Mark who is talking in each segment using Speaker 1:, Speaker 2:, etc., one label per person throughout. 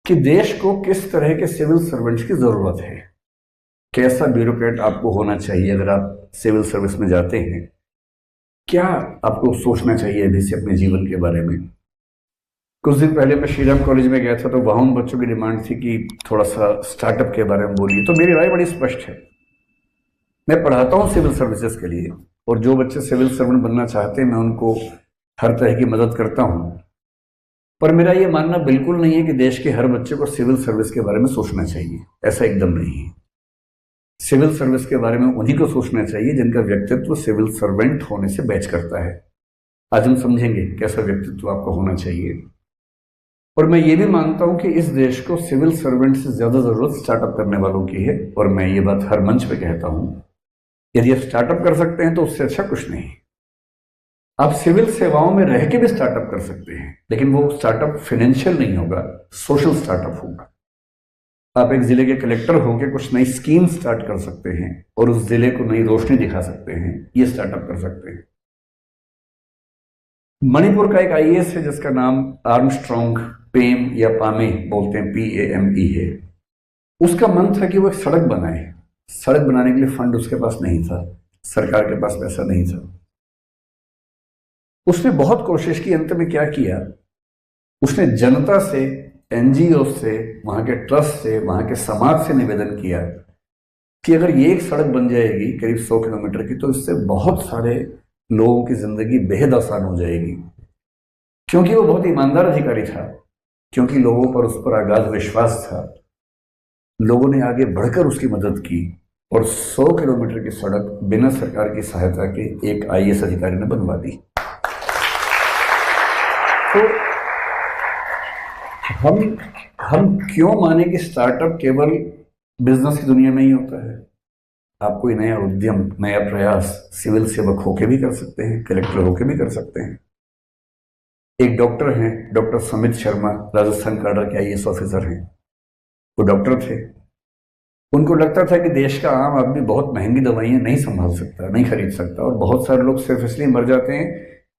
Speaker 1: कि देश को किस तरह के सिविल सर्वेंट्स की जरूरत है। कैसा ब्यूरोक्रेट आपको होना चाहिए अगर आप सिविल सर्विस में जाते हैं। क्या आपको सोचना चाहिए अभी से अपने जीवन के बारे में। कुछ दिन पहले मैं श्रीराम कॉलेज में गया था तो वहां उन बच्चों की डिमांड थी कि थोड़ा सा स्टार्टअप के बारे में बोलिए। तो मेरी राय बड़ी स्पष्ट है। मैं पढ़ाता हूँ सिविल सर्विसेज के लिए, और जो बच्चे सिविल सर्वेंट बनना चाहते हैं मैं उनको हर तरह की मदद करता हूँ। पर मेरा ये मानना बिल्कुल नहीं है कि देश के हर बच्चे को सिविल सर्विस के बारे में सोचना चाहिए। ऐसा एकदम नहीं है। सिविल सर्विस के बारे में उन्हीं को सोचना चाहिए जिनका व्यक्तित्व सिविल सर्वेंट होने से बैच करता है। आज हम समझेंगे कैसा व्यक्तित्व आपका होना चाहिए। और मैं ये भी मानता हूं कि इस देश को सिविल सर्वेंट से ज्यादा जरूरत स्टार्टअप करने वालों की है, और मैं ये बात हर मंच पे कहता हूं। यदि आप स्टार्टअप कर सकते हैं तो उससे अच्छा कुछ नहीं। आप सिविल सेवाओं में रह के भी स्टार्टअप कर सकते हैं, लेकिन वो स्टार्टअप फाइनेंशियल नहीं होगा, सोशल स्टार्टअप होगा। आप एक जिले के कलेक्टर होकर कुछ नई स्कीम स्टार्ट कर सकते हैं और उस जिले को नई रोशनी दिखा सकते हैं। ये स्टार्टअप कर सकते हैं। मणिपुर का एक आईएएस है जिसका नाम आर्मस्ट्रॉन्ग पेम या पामे बोलते हैं, PAME है। उसका मन था कि वो एक सड़क बनाए। सड़क बनाने के लिए फंड उसके पास नहीं था, सरकार के पास पैसा नहीं था। उसने बहुत कोशिश की। अंत में क्या किया, उसने जनता से, NGO से, वहां के ट्रस्ट से, वहां के समाज से निवेदन किया कि अगर ये एक सड़क बन जाएगी करीब 100 किलोमीटर की, तो इससे बहुत सारे लोगों की जिंदगी बेहद आसान हो जाएगी। क्योंकि वो बहुत ईमानदार अधिकारी था, क्योंकि लोगों पर उस पर अगाध विश्वास था, लोगों ने आगे बढ़कर उसकी मदद की और 100 किलोमीटर की सड़क बिना सरकार की सहायता के एक IAS अधिकारी ने बनवा दी। तो हम क्यों माने कि स्टार्टअप केवल बिजनेस की दुनिया में ही होता है। आप कोई नया उद्यम, नया प्रयास सिविल सेवक होके भी कर सकते हैं, कलेक्टर होके भी कर सकते हैं। एक डॉक्टर हैं, डॉक्टर समित शर्मा, राजस्थान काडर के IAS ऑफिसर हैं। वो डॉक्टर थे। उनको लगता था कि देश का आम आदमी बहुत महंगी दवाइयां नहीं संभाल सकता, नहीं खरीद सकता, और बहुत सारे लोग सिर्फ इसलिए मर जाते हैं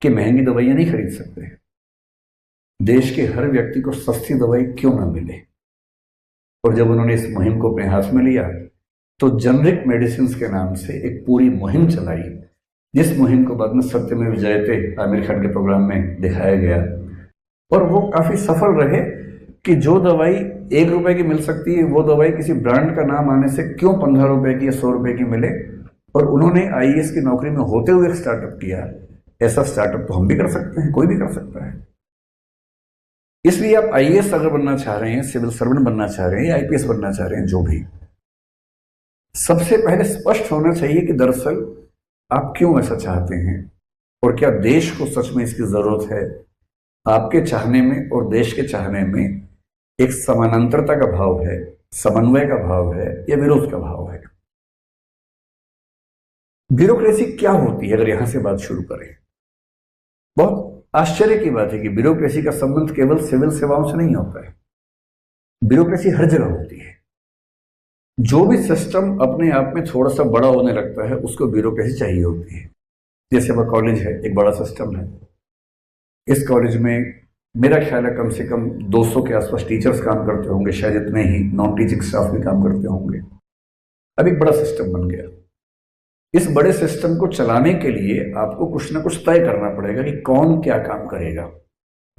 Speaker 1: कि महंगी दवाइयां नहीं खरीद सकते। देश के हर व्यक्ति को सस्ती दवाई क्यों ना मिले। और जब उन्होंने इस मुहिम को अपने हाथ में लिया तो जेनरिक मेडिसिन के नाम से एक पूरी मुहिम चलाई, जिस मुहिम को बाद में सत्यमेव जयते आमिर खान के प्रोग्राम में दिखाया गया। और वो काफी सफल रहे कि जो दवाई 1 रुपए की मिल सकती है वो दवाई किसी ब्रांड का नाम आने से क्यों 15 रुपए की या 100 रुपए की मिले। और उन्होंने IAS की नौकरी में होते हुए एक स्टार्टअप किया। ऐसा स्टार्टअप तो हम भी कर सकते हैं, कोई भी कर सकता है। इसलिए आप IAS अगर बनना चाह रहे हैं, सिविल सर्वेंट बनना चाह रहे हैं या IPS बनना चाह रहे हैं, जो भी, सबसे पहले स्पष्ट होना चाहिए कि दरअसल आप क्यों ऐसा चाहते हैं और क्या देश को सच में इसकी जरूरत है। आपके चाहने में और देश के चाहने में एक समानांतरता का भाव है, समन्वय का भाव है या विरोध का भाव है। ब्यूरोक्रेसी क्या होती है अगर यहां से बात शुरू करें। बहुत आश्चर्य की बात है कि ब्यूरोक्रेसी का संबंध केवल सिविल सेवाओं से नहीं होता है। ब्यूरोक्रेसी हर जगह होती है। जो भी सिस्टम अपने आप में थोड़ा सा बड़ा होने लगता है उसको ब्यूरोक्रेसी चाहिए होती है। जैसे अब कॉलेज है, एक बड़ा सिस्टम है। इस कॉलेज में मेरा ख्याल है कम से कम 200 के आसपास टीचर्स काम करते होंगे, शायद इतने ही नॉन टीचिंग स्टाफ भी काम करते होंगे। अब एक बड़ा सिस्टम बन गया। इस बड़े सिस्टम को चलाने के लिए आपको कुछ ना कुछ तय करना पड़ेगा कि कौन क्या काम करेगा,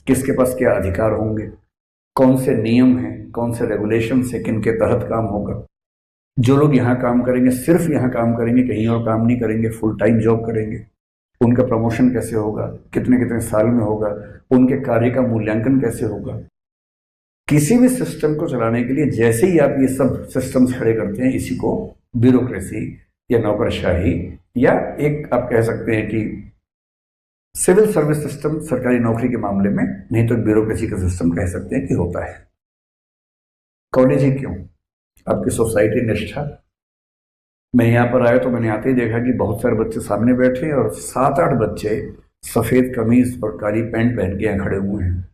Speaker 1: किसके पास क्या अधिकार होंगे, कौन से नियम हैं, कौन से रेगुलेशन है, किन के तहत काम होगा। जो लोग यहाँ काम करेंगे सिर्फ यहाँ काम करेंगे, कहीं और काम नहीं करेंगे, फुल टाइम जॉब करेंगे। उनका प्रमोशन कैसे होगा, कितने कितने साल में होगा, उनके कार्य का मूल्यांकन कैसे होगा। किसी भी सिस्टम को चलाने के लिए जैसे ही आप ये सब सिस्टम्स खड़े करते हैं, इसी को ब्यूरोक्रेसी या नौकरशाही या एक आप कह सकते हैं कि सिविल सर्विस सिस्टम सरकारी नौकरी के मामले में, नहीं तो ब्यूरोक्रेसी का सिस्टम कह सकते हैं कि होता है। कॉलेज ही क्यों, आपकी सोसाइटी निष्ठा। मैं यहाँ पर आया तो मैंने आते ही देखा कि बहुत सारे बच्चे सामने बैठे हैं और 7-8 बच्चे सफेद कमीज और काली पैंट पहन के यहाँ खड़े हुए हैं।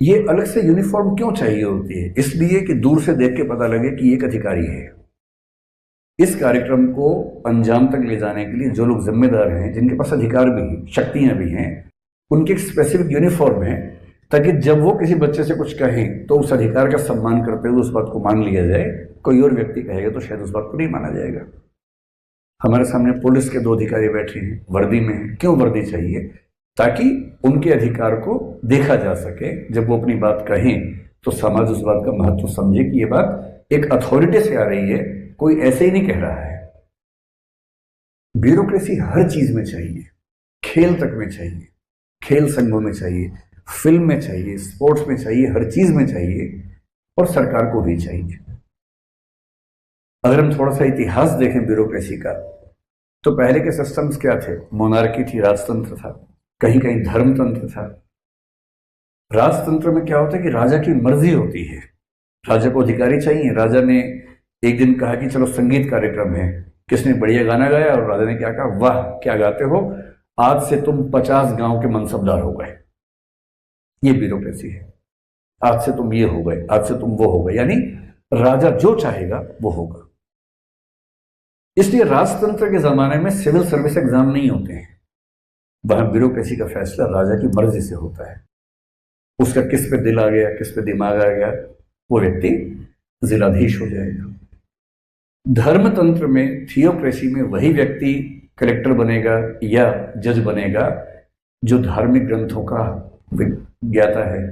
Speaker 1: ये अलग से यूनिफॉर्म क्यों चाहिए होती है? इसलिए कि दूर से देख के पता लगे कि एक अधिकारी है। इस कार्यक्रम को अंजाम तक ले जाने के लिए जो लोग जिम्मेदार हैं, जिनके पास अधिकार भी हैं, शक्तियां भी हैं, उनकी एक स्पेसिफिक यूनिफॉर्म है ताकि जब वो किसी बच्चे से कुछ कहें तो उस अधिकार का सम्मान करते हुए उस बात को मान लिया जाए। कोई और व्यक्ति कहेगा तो शायद उस बात को नहीं माना जाएगा। हमारे सामने पुलिस के 2 अधिकारी बैठे हैं, वर्दी में हैं। क्यों वर्दी चाहिए? ताकि उनके अधिकार को देखा जा सके। जब वो अपनी बात कहें तो समाज उस बात का महत्व समझे कि ये बात एक अथॉरिटी से आ रही है, कोई ऐसे ही नहीं कह रहा है। ब्यूरोक्रेसी हर चीज में चाहिए, खेल तक में चाहिए, खेल संघों में चाहिए, फिल्म में चाहिए, स्पोर्ट्स में चाहिए, हर चीज में चाहिए, और सरकार को भी चाहिए। अगर हम थोड़ा सा इतिहास देखें ब्यूरोक्रेसी का, तो पहले के सिस्टम्स क्या थे? मोनार्की थी, राजतंत्र था, कहीं कहीं धर्मतंत्र था। राजतंत्र में क्या होता है कि राजा की मर्जी होती है, राजा को अधिकारी चाहिए। राजा ने एक दिन कहा कि चलो संगीत कार्यक्रम है, किसने बढ़िया गाना गाया, और राजा ने क्या कहा, वाह क्या गाते हो, आज से तुम 50 गांव के मनसबदार हो गए। ये ब्यूरोक्रेसी है। आज से तुम ये हो गए, आज से तुम वो हो गए, यानी राजा जो चाहेगा वो होगा। इसलिए राजतंत्र के जमाने में सिविल सर्विस एग्जाम नहीं होते हैं। वहां ब्यूरोक्रेसी का फैसला राजा की मर्जी से होता है। उसका किस पे दिल आ गया, किस पे दिमाग आ गया, वो व्यक्ति जिलाधीश हो जाएगा। धर्मतंत्र में, थियोक्रेसी में, वही व्यक्ति कलेक्टर बनेगा या जज बनेगा जो धार्मिक ग्रंथों का ज्ञाता है,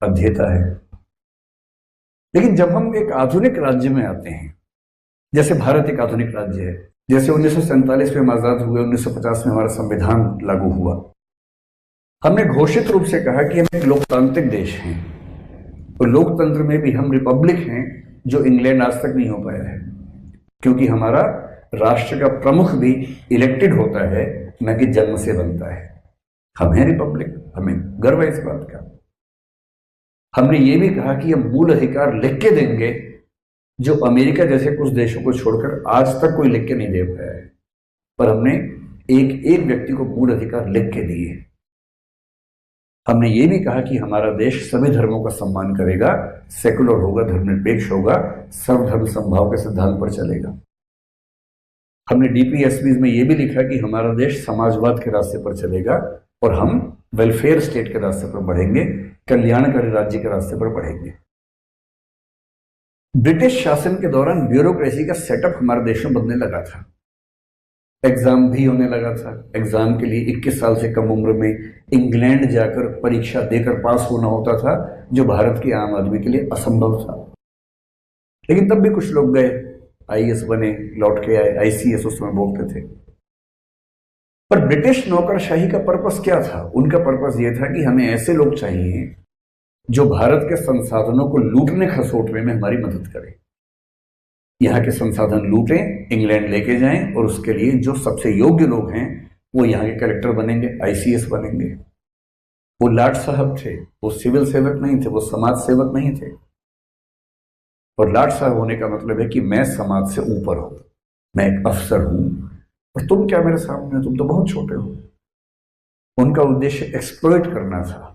Speaker 1: अध्येता है। लेकिन जब हम एक आधुनिक राज्य में आते हैं, जैसे भारत एक आधुनिक राज्य है, जैसे 1947 में हम आजाद हुए, 1950 में हमारा संविधान लागू हुआ, हमने घोषित रूप से कहा कि हम एक लोकतांत्रिक देश हैं, और लोकतंत्र में भी हम रिपब्लिक हैं, जो इंग्लैंड आज तक नहीं हो पाया है, क्योंकि हमारा राष्ट्र का प्रमुख भी इलेक्टेड होता है, न कि जन्म से बनता है। हम हैं रिपब्लिक, हमें गर्व है इस बात का। हमने ये भी कहा कि हम मूल अधिकार लिख के देंगे, जो अमेरिका जैसे कुछ देशों को छोड़कर आज तक कोई लिख के नहीं दे पाया है, पर हमने एक एक व्यक्ति को मूल अधिकार लिख के दिए। हमने ये भी कहा कि हमारा देश सभी धर्मों का सम्मान करेगा, सेकुलर होगा, धर्मनिरपेक्ष होगा, सर्वधर्म समभाव के सिद्धांत पर चलेगा। हमने डीपीएसबी में ये भी लिखा कि हमारा देश समाजवाद के रास्ते पर चलेगा, और हम वेलफेयर स्टेट के रास्ते पर बढ़ेंगे, कल्याणकारी राज्य के रास्ते पर बढ़ेंगे। ब्रिटिश शासन के दौरान ब्यूरोक्रेसी का सेटअप हमारे देश में बनने लगा था। एग्जाम भी होने लगा था। एग्जाम के लिए 21 साल से कम उम्र में इंग्लैंड जाकर परीक्षा देकर पास होना होता था, जो भारत के आम आदमी के लिए असंभव था। लेकिन तब भी कुछ लोग गए, आईएएस बने, लौट के आए, आईसीएस उस समय बोलते थे। पर ब्रिटिश नौकरशाही का पर्पस क्या था? उनका पर्पस यह था कि हमें ऐसे लोग चाहिए जो भारत के संसाधनों को लूटने खसोटने में हमारी मदद करें। यहाँ के संसाधन लूटें, इंग्लैंड लेके जाएं, और उसके लिए जो सबसे योग्य लोग हैं वो यहाँ के कलेक्टर बनेंगे, आईसीएस बनेंगे। वो लाट साहब थे, वो सिविल सेवक नहीं थे, वो समाज सेवक नहीं थे। और लाट साहब होने का मतलब है कि मैं समाज से ऊपर हूं, मैं एक अफसर हूं, और तुम क्या मेरे सामने, तुम तो बहुत छोटे हो। उनका उद्देश्य एक्सप्लॉइट करना था,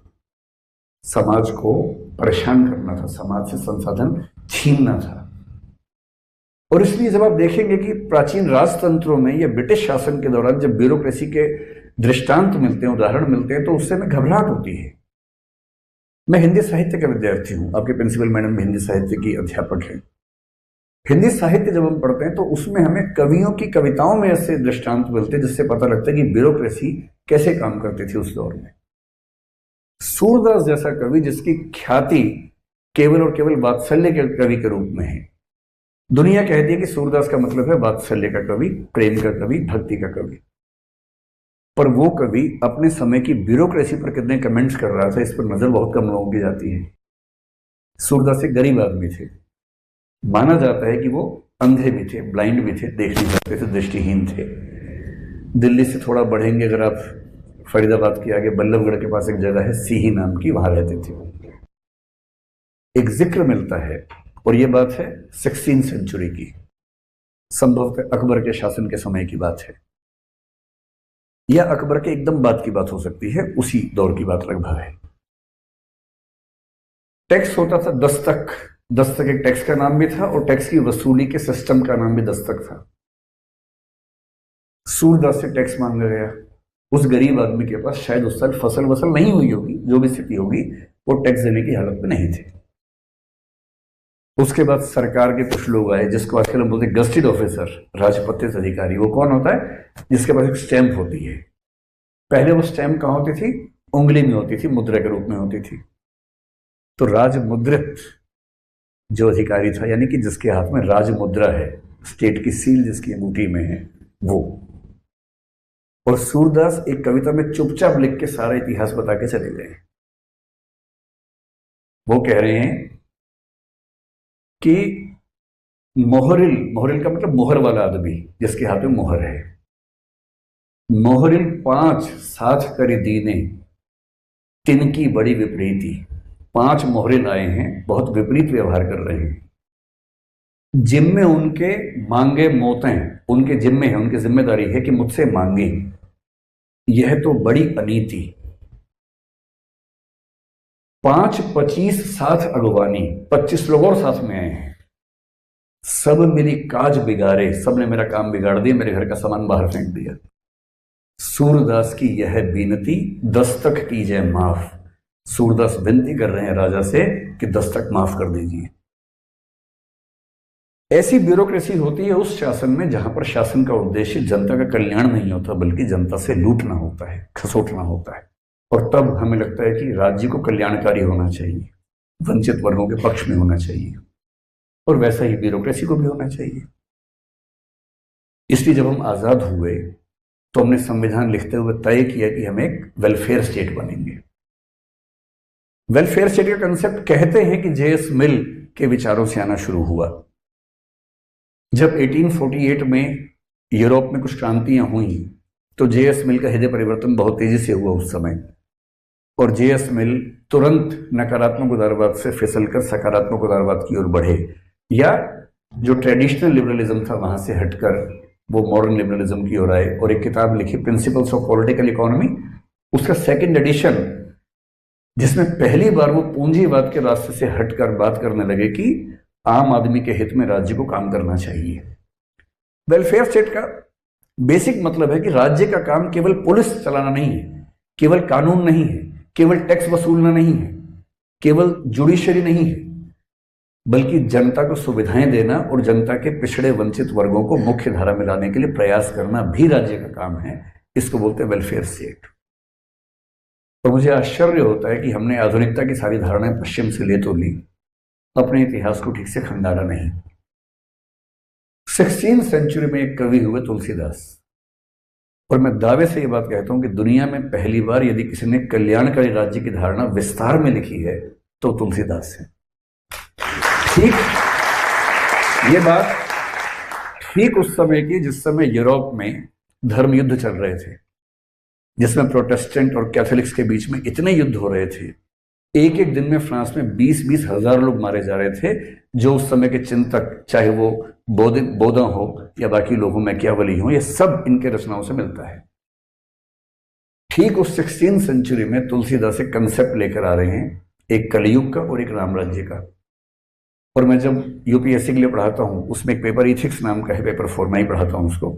Speaker 1: समाज को परेशान करना था, समाज से संसाधन छीनना था। और इसलिए जब आप देखेंगे कि प्राचीन राजतंत्रों में या ब्रिटिश शासन के दौरान जब ब्यूरोक्रेसी के दृष्टांत मिलते हैं, उदाहरण मिलते हैं, तो उससे हमें घबराहट होती है। मैं हिंदी साहित्य का विद्यार्थी हूं, आपके प्रिंसिपल मैडम हिंदी साहित्य की अध्यापक हैं। हिंदी साहित्य जब हम पढ़ते हैं तो उसमें हमें कवियों की कविताओं में ऐसे दृष्टांत मिलते हैं जिससे पता लगता है कि ब्यूरोक्रेसी कैसे काम करती थी उस दौर में। सूरदास जैसा कवि, जिसकी ख्याति केवल और केवल वात्सल्य के कवि के रूप में है। दुनिया कहती है कि सूरदास का मतलब है वात्सल्य का कवि, प्रेम का कवि, भक्ति का कवि। पर वो कवि अपने समय की ब्यूरोक्रेसी पर कितने कमेंट्स कर रहा था, इस पर नजर बहुत कम लोगों की जाती है। सूरदास एक गरीब आदमी थे, माना जाता है कि वो अंधे भी थे, ब्लाइंड भी थे, देख नहीं सकते थे, दृष्टिहीन थे। दिल्ली से थोड़ा बढ़ेंगे अगर आप, फरीदाबाद के आगे बल्लभगढ़ के पास एक जगह है सीही नाम की, वहां रहते थे। एक जिक्र मिलता है, और यह बात है 16वीं सेंचुरी की, संभवतः अकबर के शासन के समय की बात है, या अकबर के एकदम बाद की बात हो सकती है, उसी दौर की बात लगभग है। टैक्स होता था दस्तक। दस्तक एक टैक्स का नाम भी था, और टैक्स की वसूली के सिस्टम का नाम भी दस्तक था। सूरदास से टैक्स मांगा गया। उस गरीब आदमी के पास शायद उस साल फसल वसल नहीं हुई होगी, जो भी स्थिति होगी, वो टैक्स देने की हालत में नहीं थे। उसके बाद सरकार के कुछ लोग आए, जिसको आजकल हम बोलते हैं गस्टेड ऑफिसर, राजपत्रित अधिकारी। वो कौन होता है? जिसके पास एक स्टैंप होती है। पहले वो स्टैंप कहाँ होती थी? उंगली में होती थी, मुद्रा के रूप में होती थी। तो राजमुद्रित जो अधिकारी था, यानी कि जिसके हाथ में राजमुद्रा है, स्टेट की सील जिसकी अंगूठी में है, वो। और सूरदास एक कविता में चुपचाप लिख के सारा इतिहास बता के चले गए। वो कह रहे हैं कि मोहरिल, मोहरिल का मतलब मोहर वाला आदमी, जिसके हाथ में मोहर है। मोहरिल 5 साथ कर दीने तिनकी बड़ी विपरीती। 5 मोहरिल आए हैं, बहुत विपरीत व्यवहार कर रहे हैं। जिम्मे उनके मांगे मोतें, उनके जिम्मे है, उनकी जिम्मेदारी है कि मुझसे मांगे। यह तो बड़ी अनीति। 5-25 साथ अगवानी, 25 लोग और साथ में आए हैं। सब मेरी काज बिगाड़े, सबने मेरा काम बिगाड़ दिया, मेरे घर का सामान बाहर फेंक दिया। सूरदास की यह विनती, दस्तक कीजिए माफ। सूरदास विनती कर रहे हैं राजा से कि दस्तक माफ कर दीजिए। ऐसी ब्यूरोक्रेसी होती है उस शासन में जहां पर शासन का उद्देश्य जनता का कल्याण नहीं होता, बल्कि जनता से लूटना होता है, खसोटना होता है। और तब हमें लगता है कि राज्य को कल्याणकारी होना चाहिए, वंचित वर्गों के पक्ष में होना चाहिए, और वैसा ही ब्यूरोक्रेसी को भी होना चाहिए। इसलिए जब हम आजाद हुए तो हमने संविधान लिखते हुए तय किया कि हम एक वेलफेयर स्टेट बनेंगे। वेलफेयर स्टेट का कंसेप्ट कहते हैं कि जेएस मिल के विचारों से आना शुरू हुआ। जब 1848 में यूरोप में कुछ क्रांतियां हुई तो जेएस मिल का हृदय परिवर्तन बहुत तेजी से हुआ उस समय, और जेएस मिल तुरंत नकारात्मक उदारवाद से फिसलकर सकारात्मक उदारवाद की ओर बढ़े, या जो ट्रेडिशनल लिबरलिज्म था वहां से हटकर वो मॉडर्न लिबरलिज्म की ओर आए और एक किताब लिखी प्रिंसिपल्स ऑफ पॉलिटिकल इकोनॉमी। उसका सेकंड एडिशन, जिसमें पहली बार वो पूंजीवाद के रास्ते से हटकर बात करने लगे कि आम आदमी के हित में राज्य को काम करना चाहिए। वेलफेयर स्टेट का बेसिक मतलब है कि राज्य का काम केवल पुलिस चलाना नहीं है, केवल कानून नहीं है, केवल टैक्स वसूलना नहीं है, केवल जुडिशरी नहीं है, बल्कि जनता को सुविधाएं देना और जनता के पिछड़े वंचित वर्गों को मुख्य धारा में लाने के लिए प्रयास करना भी राज्य का काम है। इसको बोलते हैं वेलफेयर स्टेट। और मुझे आश्चर्य होता है कि हमने आधुनिकता की सारी धारणाएं पश्चिम से ले तो ली, अपने इतिहास को ठीक से खंगाला नहीं। 16वीं सेंचुरी में एक कवि हुए तुलसीदास, और मैं दावे से ये बात कहता हूं कि दुनिया में पहली बार यदि किसी ने कल्याणकारी राज्य की धारणा विस्तार में लिखी है तो तुलसीदास है। ठीक ये बात ठीक उस समय की जिस समय यूरोप में धर्म युद्ध चल रहे थे, जिसमें प्रोटेस्टेंट और कैथोलिक्स के बीच में इतने युद्ध हो रहे थे। एक एक दिन में फ्रांस में 20-20 हजार लोग मारे जा रहे थे, जो उस समय के चिंतक, चाहे वो बोधा हो या बाकी लोगों में मैकियावेली हो, ये सब इनके रचनाओं से मिलता है। ठीक उस 16वीं सेंचुरी में तुलसीदास एक कंसेप्ट लेकर आ रहे हैं, एक कलयुग का और एक राम राज्य का। और मैं जब यूपीएससी के लिए पढ़ाता हूं, उसमें एक पेपर इथिक्स नाम का है, पेपर 4 मैं ही पढ़ाता हूं उसको।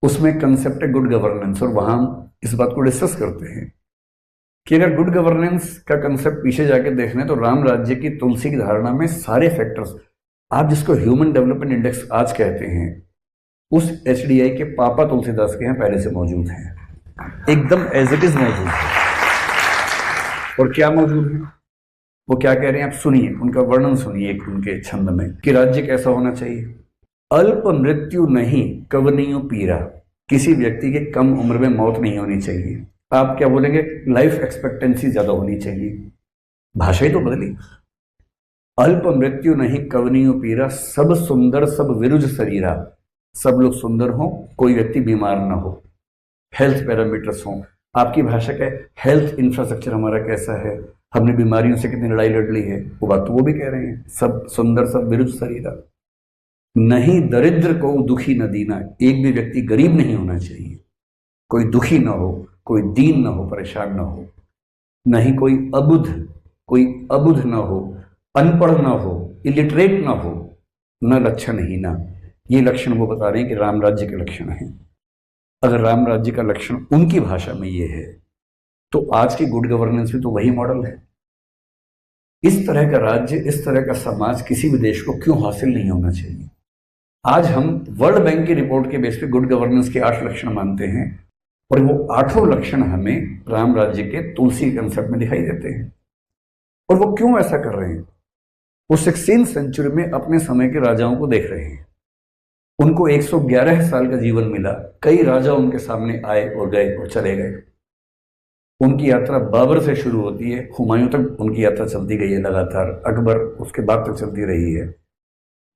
Speaker 1: उसमें कंसेप्ट है गुड गवर्नेंस, और वहां हम इस बात को डिस्कस करते हैं कि अगर गुड गवर्नेंस का कंसेप्ट पीछे जाके देखने तो राम राज्य की तुलसी की धारणा में सारे फैक्टर्स, आप जिसको ह्यूमन डेवलपमेंट इंडेक्स आज कहते हैं, उस एचडीआई के पापा तुलसीदास के यहाँ पहले से मौजूद हैं, एकदम एज इट इज मौजूद है। और क्या मौजूद है, वो क्या कह रहे हैं आप सुनिए, उनका वर्णन सुनिए एक उनके छंद में कि राज्य कैसा होना चाहिए। अल्प मृत्यु नहीं कवनियों पीरा, किसी व्यक्ति के कम उम्र में मौत नहीं होनी चाहिए। आप क्या बोलेंगे, लाइफ एक्सपेक्टेंसी ज्यादा होनी चाहिए, भाषा ही तो बदली। अल्प मृत्यु नहीं कवनियों पीरा, सब सुंदर सब विरुज शरीरा, सब लोग सुंदर हो, कोई व्यक्ति बीमार ना हो, हेल्थ पैरामीटर्स हो। आपकी भाषा का हेल्थ इंफ्रास्ट्रक्चर हमारा कैसा है, हमने बीमारियों से कितनी लड़ाई लड़ ली है, वो बात तो वो भी कह रहे हैं, सब सुंदर सब विरुज शरीरा। नहीं दरिद्र को दुखी न दीना, एक भी व्यक्ति गरीब नहीं होना चाहिए, कोई दुखी ना हो, कोई दीन ना हो, परेशान ना हो। नहीं कोई अबुध ना हो, अनपढ़ ना हो, इलिटरेट ना हो, न लक्षणहीना। ये लक्षण वो बता रहे हैं कि राम राज्य के लक्षण हैं। अगर राम राज्य का लक्षण उनकी भाषा में ये है तो आज की गुड गवर्नेंस भी तो वही मॉडल है। इस तरह का राज्य, इस तरह का समाज किसी भी देश को क्यों हासिल नहीं होना चाहिए। आज हम वर्ल्ड बैंक की रिपोर्ट के बेस पे गुड गवर्नेंस के 8 लक्षण मानते हैं और वो 8 लक्षण हमें राम राज्य के तुलसी कंसेप्ट में दिखाई देते हैं। और वो क्यों ऐसा कर रहे हैं? वो 16वीं सेंचुरी में अपने समय के राजाओं को देख रहे हैं। उनको 111 साल का जीवन मिला, कई राजा उनके सामने आए और गए और चले गए। उनकी यात्रा बाबर से शुरू होती है, हुमायूं तक उनकी यात्रा चलती गई है लगातार, अकबर उसके बाद तक चलती रही है।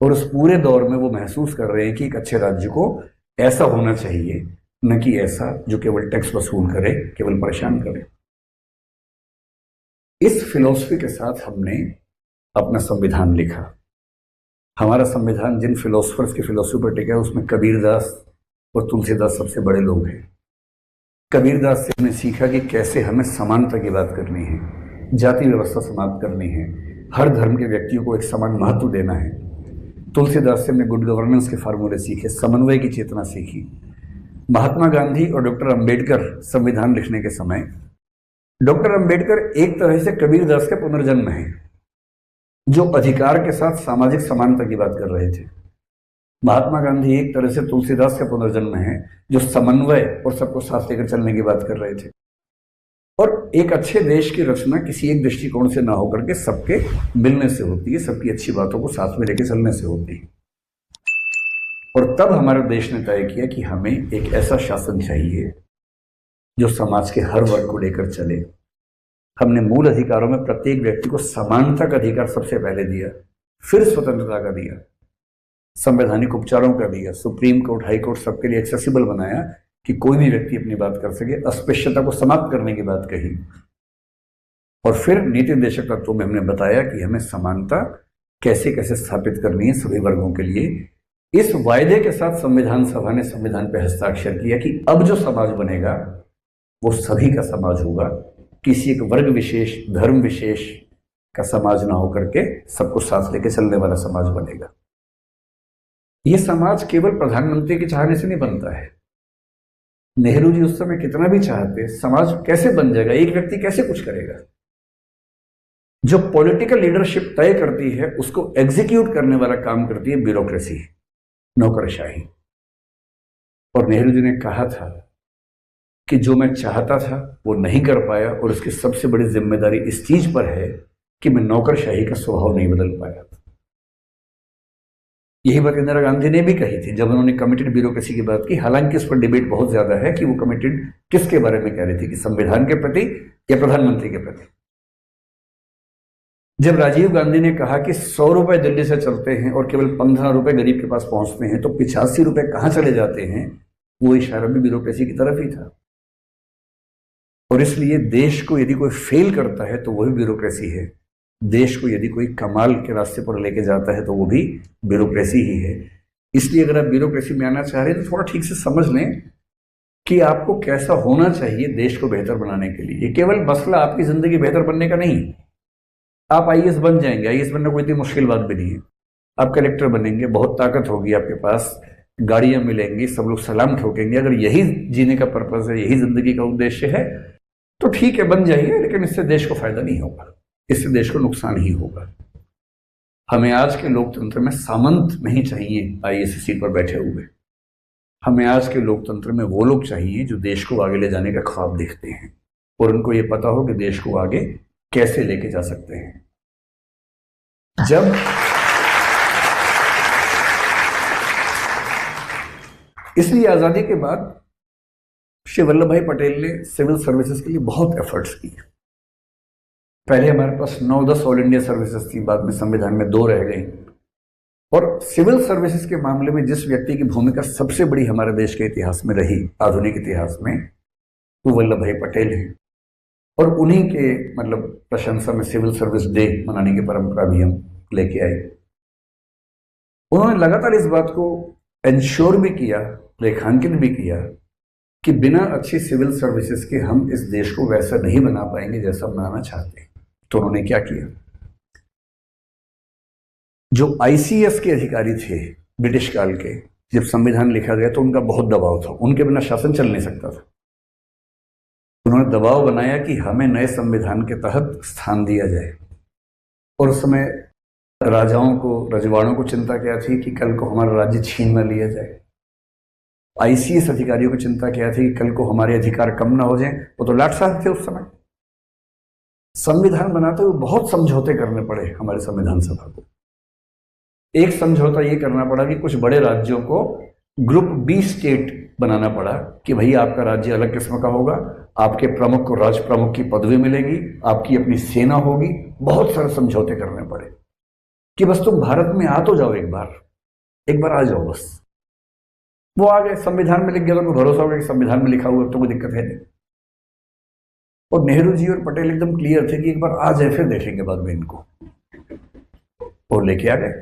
Speaker 1: और उस पूरे दौर में वो महसूस कर रहे हैं कि एक अच्छे राज्य को ऐसा होना चाहिए, न कि ऐसा जो केवल टैक्स वसूल करे, केवल परेशान करे। इस फिलॉसफी के साथ हमने अपना संविधान लिखा। हमारा संविधान जिन फिलोसफर्स की फिलोसफी पर टिका है उसमें कबीरदास और तुलसीदास सबसे बड़े लोग हैं। कबीरदास से हमने सीखा कि कैसे हमें समानता की बात करनी है, जाति व्यवस्था समाप्त करनी है, हर धर्म के व्यक्तियों को एक समान महत्व देना है। तुलसीदास से हमने गुड गवर्नेंस के फार्मूले सीखे, समन्वय की चेतना सीखी। महात्मा गांधी और डॉक्टर अंबेडकर संविधान लिखने के समय, डॉक्टर अंबेडकर एक तरह से कबीरदास का पुनर्जन्म है, जो अधिकार के साथ सामाजिक समानता की बात कर रहे थे। महात्मा गांधी एक तरह से तुलसीदास का पुनर्जन्म है, जो समन्वय और सबको साथ लेकर चलने की बात कर रहे थे। और एक अच्छे देश की रचना किसी एक दृष्टिकोण से ना होकर के सबके मिलने से होती है, सबकी अच्छी बातों को साथ में लेकर चलने से होती है। और तब हमारे देश ने तय किया कि हमें एक ऐसा शासन चाहिए जो समाज के हर वर्ग को लेकर चले। हमने मूल अधिकारों में प्रत्येक व्यक्ति को समानता का अधिकार सबसे पहले दिया, फिर स्वतंत्रता का दिया, संवैधानिक उपचारों का दिया, सुप्रीम कोर्ट, हाई कोर्ट सबके लिए एक्सेसिबल बनाया कि कोई भी व्यक्ति अपनी बात कर सके, अस्पृश्यता को समाप्त करने की बात कही। और फिर नीति निर्देशक तत्वों में हमने बताया कि हमें समानता कैसे कैसे स्थापित करनी है सभी वर्गों के लिए। इस वायदे के साथ संविधान सभा ने संविधान पर हस्ताक्षर किया कि अब जो समाज बनेगा वो सभी का समाज होगा, किसी एक वर्ग विशेष, धर्म विशेष का समाज ना होकर के सबको साथ लेके चलने वाला समाज बनेगा। यह समाज केवल प्रधानमंत्री के चाहने से नहीं बनता है। नेहरू जी उस समय कितना भी चाहते, समाज कैसे बन जाएगा, एक व्यक्ति कैसे कुछ करेगा। जो पॉलिटिकल लीडरशिप तय करती है उसको एग्जीक्यूट करने वाला काम करती है ब्यूरोक्रेसी, नौकरशाही। और नेहरू जी ने कहा था कि जो मैं चाहता था वो नहीं कर पाया, और उसकी सबसे बड़ी जिम्मेदारी इस चीज पर है कि मैं नौकरशाही का स्वभाव नहीं बदल पाया। यही बात इंदिरा गांधी ने भी कही थी जब उन्होंने कमिटेड ब्यूरोक्रेसी की बात की। हालांकि इस पर डिबेट बहुत ज्यादा है कि वो कमिटेड किसके बारे में कह रही थी, कि संविधान के प्रति या प्रधानमंत्री के प्रति। जब राजीव गांधी ने कहा कि 100 रुपए दिल्ली से चलते हैं और केवल 15 रुपए गरीब के पास पहुंचते हैं, तो 85 रुपए कहां चले जाते हैं, वो इशारा भी ब्यूरोक्रेसी की तरफ ही था। और इसलिए देश को यदि कोई फेल करता है तो वही ब्यूरोक्रेसी है, देश को यदि कोई कमाल के रास्ते पर लेके जाता है तो वो भी ब्यूरोक्रेसी ही है। इसलिए अगर आप ब्यूरोक्रेसी में आना चाह रहे हैं तो थोड़ा ठीक से समझ लें कि आपको कैसा होना चाहिए देश को बेहतर बनाने के लिए। ये केवल मसला आपकी जिंदगी बेहतर बनने का नहीं। आप आईएएस बन जाएंगे, आईएएस बनना कोई इतनी मुश्किल बात भी नहीं है। आप कलेक्टर बनेंगे, बहुत ताकत होगी आपके पास, गाड़ियां मिलेंगी, सब लोग सलाम ठोकेंगे। अगर यही जीने का पर्पज है, यही जिंदगी का उद्देश्य है, तो ठीक है बन जाइए, लेकिन इससे देश को फायदा नहीं होगा, इससे देश को नुकसान ही होगा। हमें आज के लोकतंत्र में सामंत नहीं चाहिए आईएएस सीट पर बैठे हुए। हमें आज के लोकतंत्र में वो लोग चाहिए जो देश को आगे ले जाने का ख्वाब देखते हैं और उनको ये पता हो कि देश को आगे कैसे लेके जा सकते हैं। जब इसलिए आजादी के बाद श्री वल्लभ भाई पटेल ने सिविल सर्विसेज के लिए बहुत एफर्ट्स किए। पहले हमारे पास 9-10 ऑल इंडिया सर्विसेज थी, बाद में संविधान में 2 रह गई। और सिविल सर्विसेज के मामले में जिस व्यक्ति की भूमिका सबसे बड़ी हमारे देश के इतिहास में रही, आधुनिक इतिहास में, वो वल्लभ भाई पटेल हैं। और उन्हीं के मतलब प्रशंसा में सिविल सर्विस डे मनाने की परंपरा भी हम लेके आए। उन्होंने लगातार इस बात को इंश्योर भी किया, रेखांकित भी किया कि बिना अच्छी सिविल सर्विसेज के हम इस देश को वैसा नहीं बना पाएंगे जैसा बनाना चाहते हैं। तो उन्होंने क्या किया, जो आईसीएस के अधिकारी थे ब्रिटिश काल के, जब संविधान लिखा गया तो उनका बहुत दबाव था, उनके बिना शासन चल नहीं सकता था। उन्होंने दबाव बनाया कि हमें नए संविधान के तहत स्थान दिया जाए। और उस समय राजाओं को, रजवाड़ों को चिंता क्या थी कि कल को हमारा राज्य छीन न लिया जाए। आईसीएस अधिकारियों को चिंता क्या थी कि कल को हमारे अधिकार कम ना हो जाएं। वो तो लाट साहब थे उस समय। संविधान बनाते हुए बहुत समझौते करने पड़े हमारे संविधान सभा को। एक समझौता ये करना पड़ा कि कुछ बड़े राज्यों को ग्रुप बी स्टेट बनाना पड़ा कि भाई आपका राज्य अलग किस्म का होगा, आपके प्रमुख को राज प्रमुख की पदवी मिलेगी, आपकी अपनी सेना होगी। बहुत सारे समझौते करने पड़े कि बस तुम भारत में आ तो जाओ, एक बार आ जाओ बस। वो आ गए, संविधान में लिख गया तो उनको भरोसा हो गया कि संविधान में लिखा हुआ तो कोई दिक्कत है नहीं। और नेहरू जी और पटेल एकदम क्लियर थे कि एक बार आ जाए फिर देखेंगे बाद में इनको, और लेके आ गए।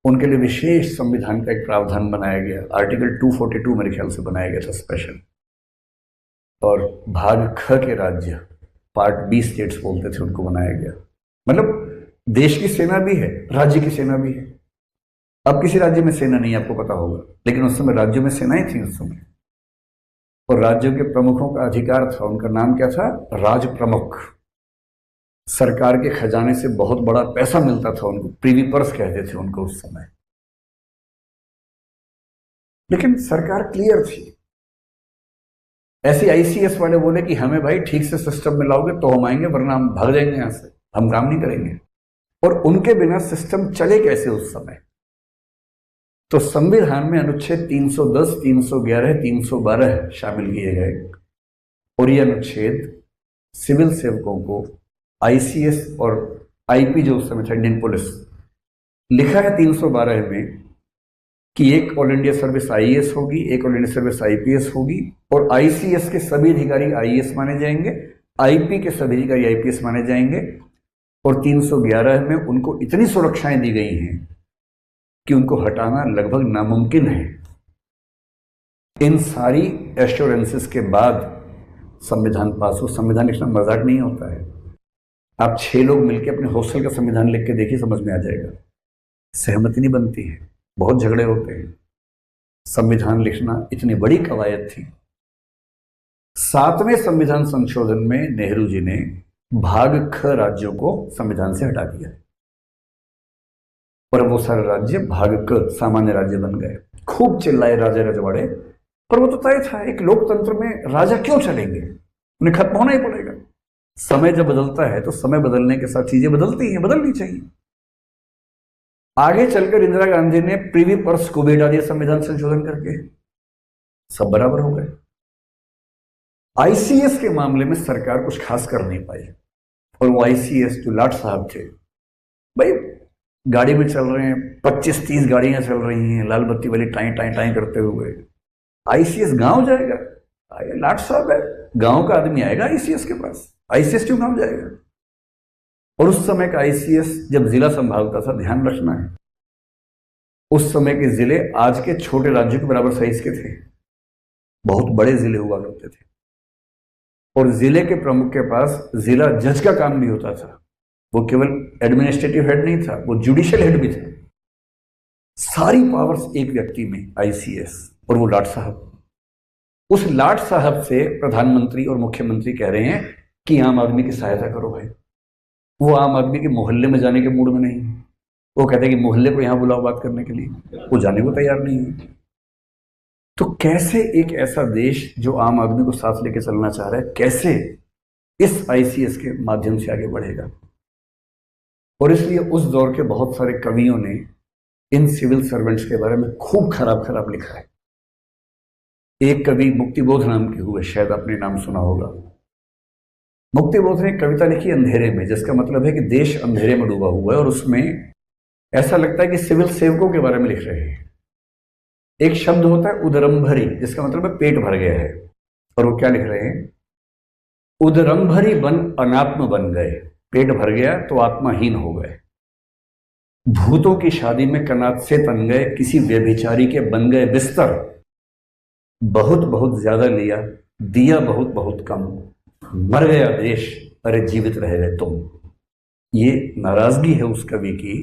Speaker 1: उनके लिए विशेष संविधान का एक प्रावधान बनाया गया, आर्टिकल 242 मेरे ख्याल से बनाया गया था स्पेशल। और भाग ख के राज्य, पार्ट बी स्टेट्स बोलते थे, उनको बनाया गया। मतलब देश की सेना भी है, राज्य की सेना भी है। अब किसी राज्य में सेना नहीं, आपको पता होगा, लेकिन उस समय राज्यों में सेनाएं थी उस समय। और राज्यों के प्रमुखों का अधिकार था, उनका नाम क्या था? राज प्रमुख। सरकार के खजाने से बहुत बड़ा पैसा मिलता था उनको, प्रीवी पर्स कहते थे उनको उस समय। लेकिन सरकार क्लियर थी। ऐसे आईसीएस वाले बोले कि हमें भाई ठीक से सिस्टम में लाओगे तो हम आएंगे, वरना हम भाग जाएंगे यहां से, हम काम नहीं करेंगे। और उनके बिना सिस्टम चले कैसे उस समय? तो संविधान में अनुच्छेद 310, 311, 312 शामिल किए गए। और ये अनुच्छेद सिविल सेवकों को आईसीएस और आईपी, जो उस समय था इंडियन पुलिस, लिखा है 312 में कि एक ऑल इंडिया सर्विस आईएएस होगी, एक ऑल इंडिया सर्विस आईपीएस होगी, और आईसीएस के सभी अधिकारी आईएएस माने जाएंगे, आईपी के सभी अधिकारी आईपीएस माने जाएंगे। और 311 में उनको इतनी सुरक्षाएं दी गई हैं कि उनको हटाना लगभग नामुमकिन है। इन सारी एश्योरेंसेस के बाद संविधान पास हो। संविधान लिखना मजाक नहीं होता है। आप 6 लोग मिलकर अपने हॉस्टल का संविधान लिख के देखिए, समझ में आ जाएगा। सहमति नहीं बनती है, बहुत झगड़े होते हैं। संविधान लिखना इतनी बड़ी कवायद थी। 7वें संविधान संशोधन में नेहरू जी ने भाग ख राज्यों को संविधान से हटा दिया, पर वो सारे राज्य भाग क सामान्य राज्य बन गए। खूब चिल्लाए राजा रजवाड़े, पर वो तो तय था, एक लोकतंत्र में राजा क्यों चलेंगे, उन्हें खत्म होना ही पड़ेगा। समय जब बदलता है तो समय बदलने के साथ चीजें बदलती हैं, बदलनी चाहिए। आगे चलकर इंदिरा गांधी ने प्रीवी पर्स को भी हटा दिया संविधान संशोधन करके, सब बराबर हो गए। आईसीएस के मामले में सरकार कुछ खास कर नहीं पाई। और वो आईसीएस जो लाट साहब थे, भाई गाड़ी में चल रहे हैं, 25-30 गाड़ियां चल रही हैं लाल बत्ती वाली, टाई टाई टाई करते हुए। आईसीएस गांव जाएगा? लाट साहब है, गांव का आदमी आएगा आईसीएस के पास? आईसीएस क्यों गांव जाएगा? और उस समय का आईसीएस जब जिला संभालता था, ध्यान रखना है, उस समय के जिले आज के छोटे राज्यों के बराबर साइज के थे, बहुत बड़े जिले हुआ करते थे। और जिले के प्रमुख के पास जिला जज का काम भी होता था। वो केवल एडमिनिस्ट्रेटिव हेड नहीं था, वो जुडिशियल हेड भी था। सारी पावर्स एक व्यक्ति में, आईसीएस। और वो लाट साहब, उस लाट साहब से प्रधानमंत्री और मुख्यमंत्री कह रहे हैं कि आम आदमी की सहायता करो भाई। वो आम आदमी के मोहल्ले में जाने के मूड में नहीं। वो कहते हैं कि मोहल्ले को यहां बुलाओ बात करने के लिए, वो जाने को तैयार नहीं है। तो कैसे एक ऐसा देश जो आम आदमी को साथ लेके चलना चाह रहा है, कैसे इस आईसीएस के माध्यम से आगे बढ़ेगा? और इसलिए उस दौर के बहुत सारे कवियों ने इन सिविल सर्वेंट्स के बारे में खूब खराब खराब लिखा है। एक कवि मुक्तिबोध नाम के हुए, शायद आपने नाम सुना होगा। मुक्तिबोध ने कविता लिखी अंधेरे में, जिसका मतलब है कि देश अंधेरे में डूबा हुआ है। और उसमें ऐसा लगता है कि सिविल सेवकों के बारे में लिख रहे हैं। एक शब्द होता है उदरंभरी, जिसका मतलब है पेट भर गया है। और वो क्या लिख रहे हैं? उदरंभरी बन अनात्म बन गए, पेट भर गया तो आत्माहीन हो गए। भूतों की शादी में कनात से तन गए, किसी व्यभिचारी के बन गए बिस्तर। बहुत बहुत ज्यादा लिया, दिया बहुत बहुत कम, मर गया देश, अरे जीवित रह गए तुम। ये नाराजगी है उस कवि की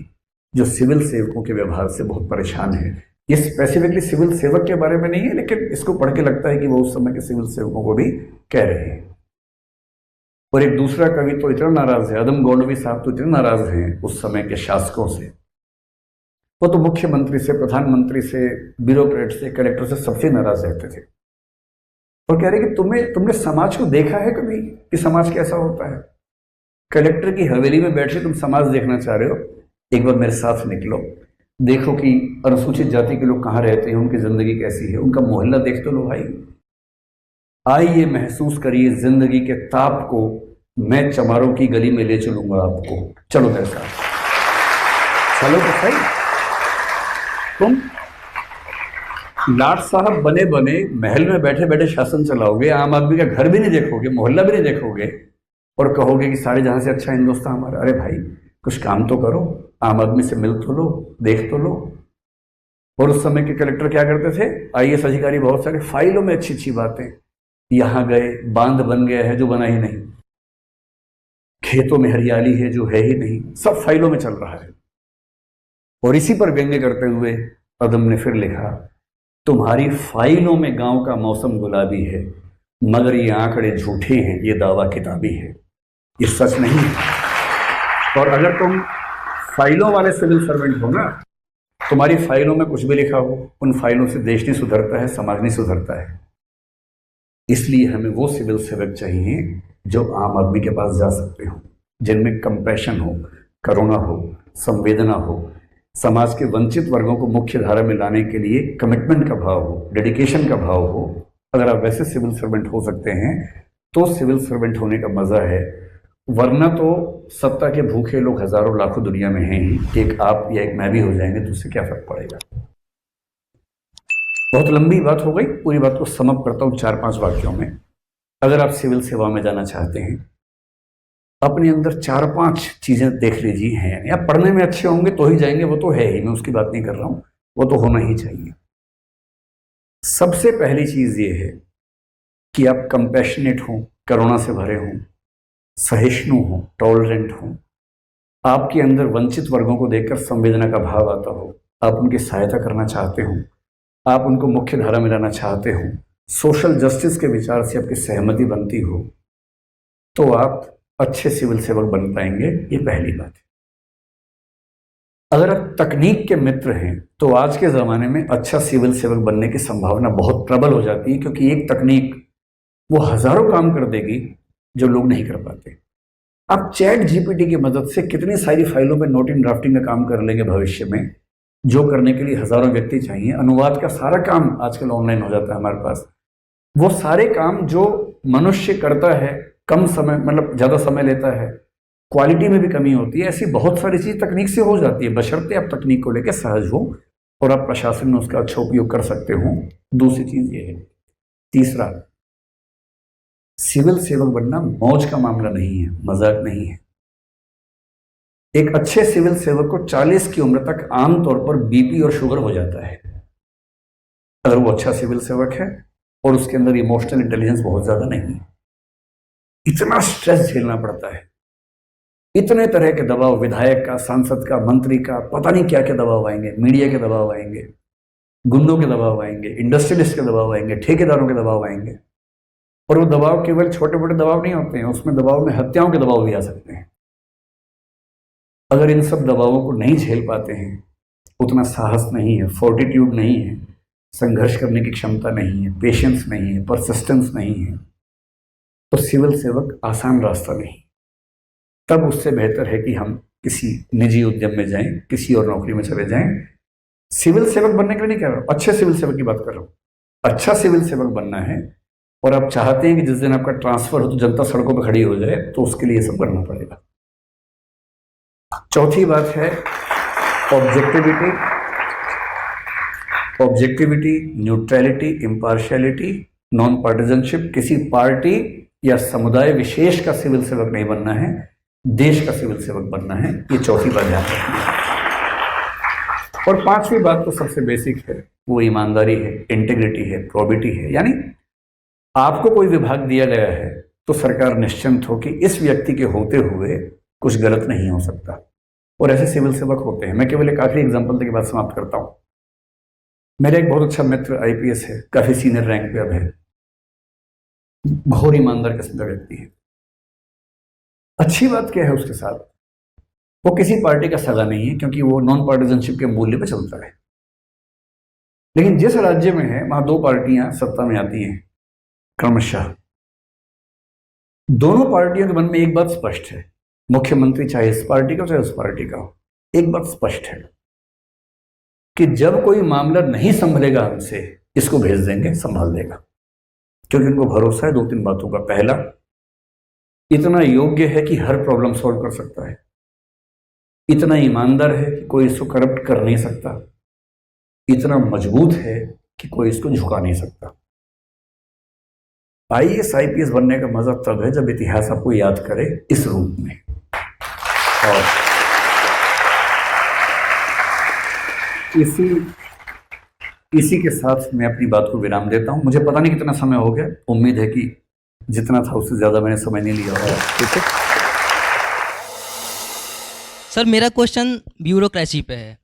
Speaker 1: जो सिविल सेवकों के व्यवहार से बहुत परेशान है। ये स्पेसिफिकली सिविल सेवक के बारे में नहीं है, लेकिन इसको पढ़ के लगता है कि वो उस समय के सिविल सेवकों को भी कह रहे हैं। और एक दूसरा कवि तो इतना नाराज है, अदम गोंडवी साहब तो इतने नाराज हैं उस समय के शासकों से, वो तो मुख्यमंत्री से, प्रधानमंत्री से, ब्यूरोक्रेट से, कलेक्टर से, सबसे नाराज रहते थे और कह रहे कि तुमने समाज को देखा है कभी कि समाज कैसा होता है? कलेक्टर की हवेली में बैठ के तुम समाज देखना चाह रहे हो, एक बार मेरे साथ निकलो, देखो कि अनुसूचित जाति के लोग कहाँ रहते हैं, उनकी जिंदगी कैसी है, उनका मोहल्ला देख तो लो भाई। आइए महसूस करिए जिंदगी के ताप को, मैं चमारों की गली में ले चलूंगा आपको, चलो मेरे साथ, चलो तो सही। तुम लाट साहब बने बने महल में बैठे बैठे शासन चलाओगे, आम आदमी का घर भी नहीं देखोगे, मोहल्ला भी नहीं देखोगे और कहोगे कि सारे जहां से अच्छा हिंदुस्तान हमारा। अरे भाई कुछ काम तो करो, आम आदमी से मिल तो लो, देख तो लो। और उस समय के कलेक्टर क्या करते थे, आईएएस अधिकारी बहुत सारे, फाइलों में अच्छी अच्छी बातें, यहां गए बांध बन गया है जो बना ही नहीं, खेतों में हरियाली है जो है ही नहीं, सब फाइलों में चल रहा है। और इसी पर व्यंग्य करते हुए अदम ने फिर लिखा, तुम्हारी फाइलों में गांव का मौसम गुलाबी है, मगर ये आंकड़े झूठे हैं, ये दावा किताबी है, ये सच नहीं है। और अगर तुम फाइलों वाले सिविल सर्वेंट हो ना, तुम्हारी फाइलों में कुछ भी लिखा हो, उन फाइलों से देश नहीं सुधरता है, समाज नहीं सुधरता है। इसलिए हमें वो सिविल सेवक चाहिए जो आम आदमी के पास जा सकते हो, जिनमें कंपैशन हो, करुणा हो, संवेदना हो, समाज के वंचित वर्गों को मुख्य धारा में लाने के लिए कमिटमेंट का भाव हो, डेडिकेशन का भाव हो। अगर आप वैसे सिविल सर्वेंट हो सकते हैं तो सिविल सर्वेंट होने का मजा है, वरना तो सत्ता के भूखे लोग हजारों लाखों दुनिया में हैं ही, एक आप या एक मैं भी हो जाएंगे तो उससे क्या फर्क पड़ेगा। बहुत लंबी बात हो गई, पूरी बात को समअप करता हूं 4-5 वाक्यों में। अगर आप सिविल सेवा में जाना चाहते हैं, अपने अंदर 4-5 चीजें देख लीजिए हैं, या पढ़ने में अच्छे होंगे तो ही जाएंगे, वो तो है ही, मैं उसकी बात नहीं कर रहा हूं, वो तो होना ही चाहिए। सबसे पहली चीज ये है कि आप कंपैशनेट हों, करुणा से भरे हों, सहिष्णु हों, टॉलरेंट हों, आपके अंदर वंचित वर्गों को देखकर संवेदना का भाव आता हो, आप उनकी सहायता करना चाहते हो, आप उनको मुख्य धारा में लाना चाहते हो, सोशल जस्टिस के विचार से आपकी सहमति बनती हो, तो आप अच्छे सिविल सेवक बन पाएंगे। ये पहली बात है। अगर आप तकनीक के मित्र हैं तो आज के ज़माने में अच्छा सिविल सेवक बनने की संभावना बहुत प्रबल हो जाती है, क्योंकि एक तकनीक वो हजारों काम कर देगी जो लोग नहीं कर पाते। आप चैट जीपीटी की मदद से कितनी सारी फाइलों में नोट इन ड्राफ्टिंग का काम कर लेंगे भविष्य में, जो करने के लिए हजारों व्यक्ति चाहिए। अनुवाद का सारा काम आजकल ऑनलाइन हो जाता है हमारे पास। वो सारे काम जो मनुष्य करता है कम समय, मतलब ज़्यादा समय लेता है, क्वालिटी में भी कमी होती है, ऐसी बहुत सारी चीज़ तकनीक से हो जाती है, बशर्ते आप तकनीक को लेकर सहज हो और आप प्रशासन में उसका अच्छा उपयोग कर सकते हो। दूसरी चीज़ ये है। तीसरा, सिविल सेवक बनना मौज का मामला नहीं है, मजाक नहीं है। एक अच्छे सिविल सेवक को 40 की उम्र तक आमतौर पर बीपी और शुगर हो जाता है, अगर वो अच्छा सिविल सेवक है और उसके अंदर इमोशनल इंटेलिजेंस बहुत ज्यादा नहीं है। इतना स्ट्रेस झेलना पड़ता है, इतने तरह के दबाव, विधायक का, सांसद का, मंत्री का, पता नहीं क्या क्या दबाव आएंगे, मीडिया के दबाव आएंगे, गुंडों के दबाव आएंगे, इंडस्ट्रियलिस्ट के दबाव आएंगे, ठेकेदारों के दबाव आएंगे। और वो दबाव केवल छोटे मोटे दबाव नहीं होते हैं, उसमें दबाव में हत्याओं के दबाव भी आ सकते हैं। अगर इन सब दबावों को नहीं झेल पाते हैं, उतना साहस नहीं है, फोर्टिट्यूड नहीं है, संघर्ष करने की क्षमता नहीं है, पेशेंस नहीं है, परसिस्टेंस नहीं है, तो सिविल सेवक आसान रास्ता नहीं। तब उससे बेहतर है कि हम किसी निजी उद्यम में जाएं, किसी और नौकरी में चले जाएं। सिविल सेवक बनने के लिए नहीं कह रहा हूं, अच्छे सिविल सेवक की बात कर रहा हूं। अच्छा सिविल सेवक बनना है और आप चाहते हैं कि जिस दिन आपका ट्रांसफर हो तो जनता सड़कों पर खड़ी हो जाए, तो उसके लिए सब करना पड़ेगा। चौथी बात है objectivity. Objectivity, neutrality, impartiality, non partisanship. किसी पार्टी या समुदाय विशेष का सिविल सेवक नहीं बनना है, देश का सिविल सेवक बनना है। ये चौथी बात ध्यान रखनी है। और पांचवी बात तो सबसे बेसिक है, वो ईमानदारी है, इंटीग्रिटी है, प्रोबिटी है। यानी आपको कोई विभाग दिया गया है तो सरकार निश्चिंत हो कि इस व्यक्ति के होते हुए कुछ गलत नहीं हो सकता, और ऐसे सिविल सेवक होते हैं। मैं केवल एक आखिरी एग्जांपल के बाद समाप्त करता हूं। मेरा एक बहुत अच्छा मित्र आईपीएस है, काफी सीनियर रैंक पे अब है, बहुत ईमानदार किस्म का व्यक्ति है। अच्छी बात क्या है उसके साथ, वो किसी पार्टी का सगा नहीं है, क्योंकि वो नॉन पार्टिजनशिप के मूल्य पर चलता है। लेकिन जिस राज्य में है वहां दो पार्टियां सत्ता में आती हैं क्रमशः, दोनों पार्टियों के मन में एक बात स्पष्ट है, मुख्यमंत्री चाहे इस पार्टी का चाहे उस पार्टी का हो, एक बात स्पष्ट है कि जब कोई मामला नहीं संभलेगा हमसे, इसको भेज देंगे, संभाल देगा। क्योंकि उनको भरोसा है दो तीन बातों का। पहला, इतना योग्य है कि हर प्रॉब्लम सॉल्व कर सकता है, इतना ईमानदार है कि कोई इसको करप्ट कर नहीं सकता, इतना मजबूत है कि कोई इसको झुका नहीं सकता। IAS IPS बनने का मजा तब है जब इतिहास आपको याद करे इस रूप में। और इसी के साथ मैं अपनी बात को विराम देता हूं। मुझे पता नहीं कितना समय हो गया, उम्मीद है कि जितना था उससे ज्यादा मैंने समय नहीं लिया होगा। ठीक है
Speaker 2: सर, मेरा क्वेश्चन ब्यूरोक्रेसी पे है।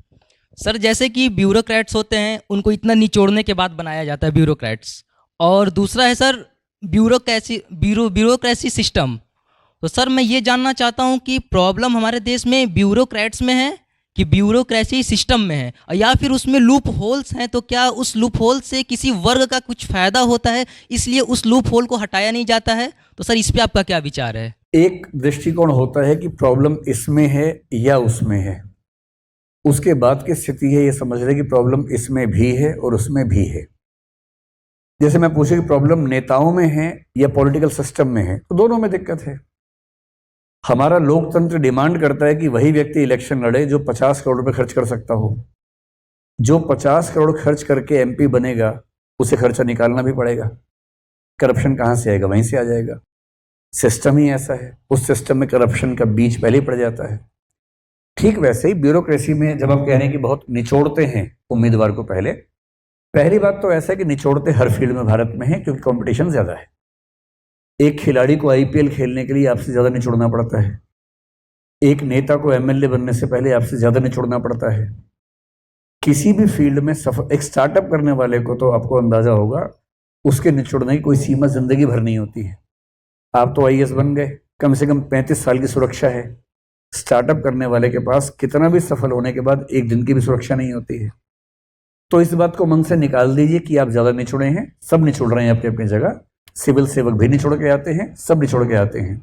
Speaker 2: सर, जैसे कि ब्यूरोक्रेट्स होते हैं, उनको इतना निचोड़ने के बाद बनाया जाता है ब्यूरोक्रेट्स। और दूसरा है सर ब्यूरोक्रेसी सिस्टम। तो सर, मैं ये जानना चाहता हूँ कि प्रॉब्लम हमारे देश में ब्यूरोक्रेट्स में है कि ब्यूरोक्रेसी सिस्टम में है, या फिर उसमें लूप होल्स हैं। तो क्या उस लूप होल से किसी वर्ग का कुछ फ़ायदा होता है, इसलिए उस लूप होल को हटाया नहीं जाता है? तो सर, इस पर आपका क्या विचार है?
Speaker 1: एक दृष्टिकोण होता है कि प्रॉब्लम इसमें है या उसमें है, उसके बाद की स्थिति है ये समझ रहे कि प्रॉब्लम इसमें भी है और उसमें भी है। जैसे मैं पूछूं कि प्रॉब्लम नेताओं में है या पॉलिटिकल सिस्टम में है, तो दोनों में दिक्कत है। हमारा लोकतंत्र डिमांड करता है कि वही व्यक्ति इलेक्शन लड़े जो 50 करोड़ रुपए खर्च कर सकता हो। जो 50 करोड़ खर्च करके MP बनेगा, उसे खर्चा निकालना भी पड़ेगा। करप्शन कहां से आएगा? वहीं से आ जाएगा। सिस्टम ही ऐसा है, उस सिस्टम में करप्शन का बीज पहले ही पड़ जाता है। ठीक वैसे ही ब्यूरोक्रेसी में जब आप कह रहे हैं कि बहुत निचोड़ते हैं उम्मीदवार को, पहली बात तो ऐसा है कि निचोड़ते हर फील्ड में भारत में है, क्योंकि कंपटीशन ज्यादा है। एक खिलाड़ी को IPL खेलने के लिए आपसे ज्यादा निचोड़ना पड़ता है, एक नेता को MLA बनने से पहले आपसे ज्यादा निचोड़ना पड़ता है। किसी भी फील्ड में एक स्टार्टअप करने वाले को तो आपको अंदाजा होगा, उसके निचोड़ने की कोई सीमा जिंदगी भर नहीं होती है। आप तो IAS बन गए, कम से कम 35 साल की सुरक्षा है। स्टार्टअप करने वाले के पास कितना भी सफल होने के बाद एक दिन की भी सुरक्षा नहीं होती है। तो इस बात को मन से निकाल दीजिए कि आप ज्यादा निचोड़े हैं। सब निचोड़ रहे हैं अपनी अपनी जगह। सिविल सेवक भी निचोड़ के आते हैं, सब निचोड़ के आते हैं।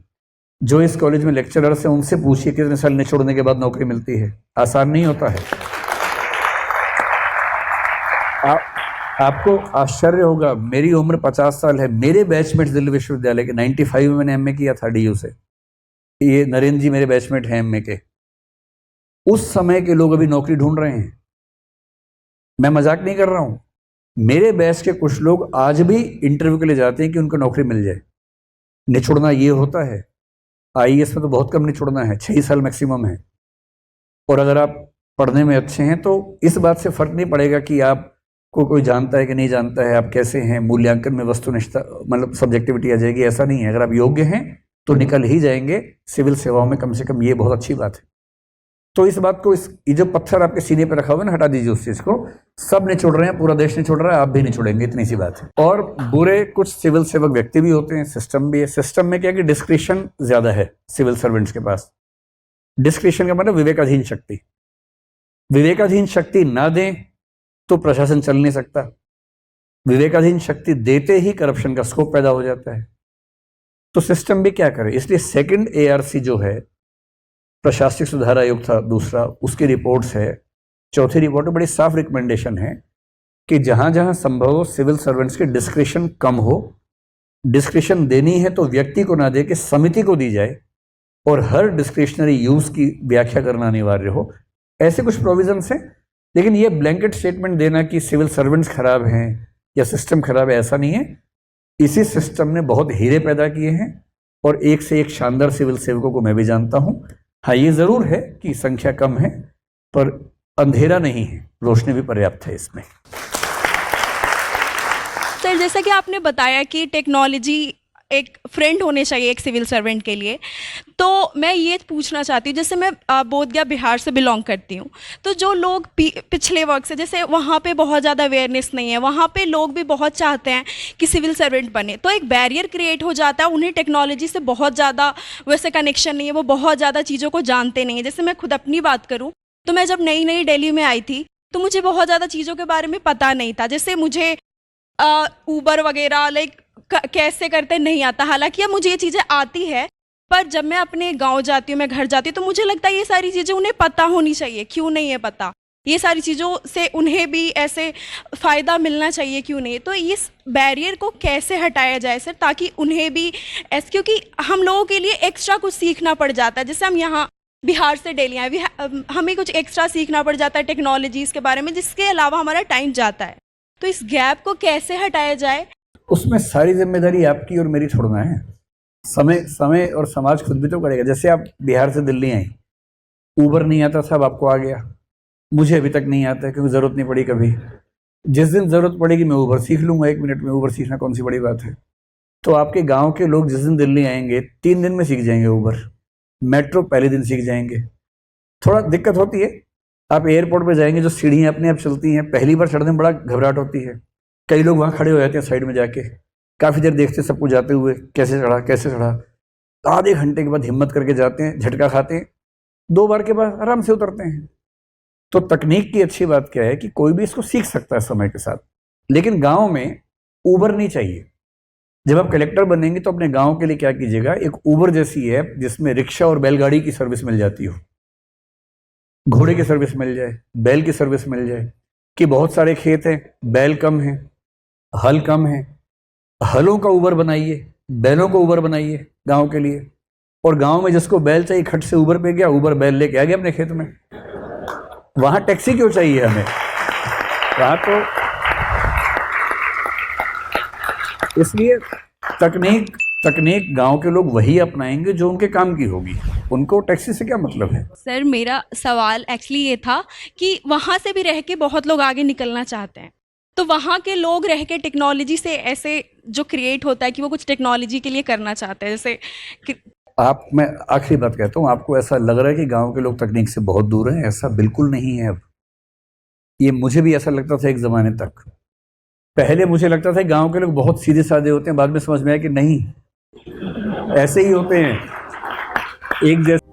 Speaker 1: जो इस कॉलेज में लेक्चरर्स हैं, उनसे पूछिए कितने साल निचोड़ने के बाद नौकरी मिलती है। आसान नहीं होता है। आपको आश्चर्य होगा, मेरी उम्र 50 साल है। मेरे बैचमेट दिल्ली विश्वविद्यालय के 95 में मैंने MA किया था DU से। ये नरेंद्र जी मेरे बैचमेट हैं MA के। उस समय के लोग अभी नौकरी ढूंढ रहे हैं। मैं मजाक नहीं कर रहा हूं। मेरे बैच के कुछ लोग आज भी इंटरव्यू के लिए जाते हैं कि उनको नौकरी मिल जाए। निचोड़ना ये होता है। IAS में तो बहुत कम निचोड़ना है, 6 साल मैक्सिमम है। और अगर आप पढ़ने में अच्छे हैं तो इस बात से फर्क नहीं पड़ेगा कि आपको कोई जानता है कि नहीं जानता है, आप कैसे हैं। मूल्यांकन में वस्तुनिष्ठता मतलब सब्जेक्टिविटी आ जाएगी, ऐसा नहीं है। अगर आप योग्य हैं तो निकल ही जाएंगे सिविल सेवाओं में, कम से कम ये बहुत अच्छी बात है। तो इस बात को, ये जो पत्थर आपके सीने पे रखा हुआ है ना, हटा दीजिए उस चीज को। सब निचोड़ रहे हैं, पूरा देश निचोड़ रहा है, आप भी निचोड़ेंगे, इतनी सी बात है। और बुरे कुछ सिविल सेवक व्यक्ति भी होते हैं, सिस्टम भी है। सिस्टम में क्या है कि डिस्क्रिशन ज्यादा है सिविल सर्वेंट्स के पास। डिस्क्रिशन का मतलब विवेकाधीन शक्ति। विवेकाधीन शक्ति ना दें तो प्रशासन चल नहीं सकता। विवेकाधीन शक्ति देते ही करप्शन का स्कोप पैदा हो जाता है। तो सिस्टम भी क्या करे, इसलिए सेकंड ARC जो है, प्रशासनिक सुधार आयोग था दूसरा, उसकी रिपोर्ट्स है। चौथी रिपोर्ट में बड़ी साफ रिकमेंडेशन है कि जहां जहां संभव हो सिविल सर्वेंट्स के डिस्क्रिशन कम हो। डिस्क्रिशन देनी है तो व्यक्ति को ना दे के समिति को दी जाए, और हर डिस्क्रिशनरी यूज की व्याख्या करना अनिवार्य हो। ऐसे कुछ प्रोविजंस हैं। लेकिन ये ब्लैंकेट स्टेटमेंट देना कि सिविल सर्वेंट्स खराब हैं या सिस्टम खराब है, ऐसा नहीं है। इसी सिस्टम ने बहुत हीरे पैदा किए हैं, और एक से एक शानदार सिविल सेवकों को मैं भी जानता हूं। हाँ, ये जरूर है कि संख्या कम है, पर अंधेरा नहीं है, रोशनी भी पर्याप्त है इसमें।
Speaker 3: सर, जैसा कि आपने बताया कि टेक्नोलॉजी एक फ्रेंड होने चाहिए एक सिविल सर्वेंट के लिए। तो मैं ये पूछना चाहती हूँ, जैसे मैं बोधगया बिहार से बिलोंग करती हूँ, तो जो लोग पिछले वर्ग से, जैसे वहाँ पे बहुत ज़्यादा अवेयरनेस नहीं है, वहाँ पे लोग भी बहुत चाहते हैं कि सिविल सर्वेंट बने, तो एक बैरियर क्रिएट हो जाता है। उन्हें टेक्नोलॉजी से बहुत ज़्यादा वैसे कनेक्शन नहीं है, वो बहुत ज़्यादा चीज़ों को जानते नहीं हैं। जैसे मैं खुद अपनी बात करूँ तो मैं जब नई नई दिल्ली में आई थी तो मुझे बहुत ज़्यादा चीज़ों के बारे में पता नहीं था। जैसे मुझे ऊबर वगैरह लाइक कैसे करते नहीं आता, हालांकि अब मुझे ये चीज़ें आती है, पर जब मैं अपने गांव जाती हूँ, मैं घर जाती हूँ, तो मुझे लगता है ये सारी चीज़ें उन्हें पता होनी चाहिए। क्यों नहीं है पता? ये सारी चीज़ों से उन्हें भी ऐसे फ़ायदा मिलना चाहिए, क्यों नहीं? तो इस बैरियर को कैसे हटाया जाए सर, ताकि उन्हें भी ऐसे, क्योंकि हम लोगों के लिए एक्स्ट्रा कुछ सीखना पड़ जाता है। जैसे हम यहाँ बिहार से दिल्ली आए, हमें कुछ एक्स्ट्रा सीखना पड़ जाता है टेक्नोलॉजीज़ के बारे में, जिसके अलावा हमारा टाइम जाता है। तो इस गैप को कैसे हटाया जाए?
Speaker 1: उसमें सारी जिम्मेदारी आपकी और मेरी छोड़ना है। समय और समाज खुद भी तो करेगा। जैसे आप बिहार से दिल्ली आई, ऊबर नहीं आता था, अब आपको आ गया। मुझे अभी तक नहीं आता क्योंकि ज़रूरत नहीं पड़ी कभी। जिस दिन ज़रूरत पड़ेगी मैं ऊबर सीख लूँगा, 1 मिनट में ऊबर सीखना कौन सी बड़ी बात है। तो आपके गांव के लोग जिस दिन दिल्ली आएंगे 3 दिन में सीख जाएंगे ऊबर, मेट्रो पहले दिन सीख जाएंगे। थोड़ा दिक्कत होती है, आप एयरपोर्ट पे जाएंगे, जो सीढ़ियाँ अपने आप चलती हैं, पहली बार चढ़ने में बड़ा घबराहट होती है। कई लोग वहाँ खड़े हो जाते हैं साइड में जाके, काफ़ी देर देखते सब कुछ जाते हुए, कैसे चढ़ा कैसे चढ़ा। आधे घंटे के बाद हिम्मत करके जाते हैं, झटका खाते हैं, 2 बार के बाद आराम से उतरते हैं। तो तकनीक की अच्छी बात क्या है कि कोई भी इसको सीख सकता है समय के साथ, लेकिन गाँव में ऊबर नहीं चाहिए। जब आप कलेक्टर बनेंगे तो अपने गाँव के लिए क्या कीजिएगा, एक ऊबर जैसी ऐप जिसमें रिक्शा और बैलगाड़ी की सर्विस मिल जाती हो, घोड़े की सर्विस मिल जाए, बैल की सर्विस मिल जाए, कि बहुत सारे खेत हैं, बैल कम हैं, हल कम है, हलों का ऊबर बनाइए, बैलों को ऊबर बनाइए गांव के लिए। और गांव में जिसको बैल चाहिए खट से ऊबर पे गया, ऊबर बैल लेके आ गया अपने खेत में। वहां टैक्सी क्यों चाहिए हमें? वहां तो इसलिए तकनीक गांव के लोग वही अपनाएंगे जो उनके काम की होगी। उनको टैक्सी से क्या मतलब है?
Speaker 3: सर मेरा सवाल एक्चुअली ये था कि वहाँ से भी रह के बहुत लोग आगे निकलना चाहते हैं, तो वहाँ के लोग रह के टेक्नोलॉजी से ऐसे जो क्रिएट होता है कि वो कुछ टेक्नोलॉजी के लिए करना चाहते हैं, जैसे
Speaker 1: मैं आखिरी बात कहता हूँ, आपको ऐसा लग रहा है कि गांव के लोग तकनीक से बहुत दूर हैं, ऐसा बिल्कुल नहीं है। अब ये मुझे भी ऐसा लगता था एक ज़माने तक। पहले मुझे लगता था गांव के लोग बहुत सीधे साधे होते हैं, बाद में समझ में आया कि नहीं, ऐसे ही होते हैं, एक जैसे।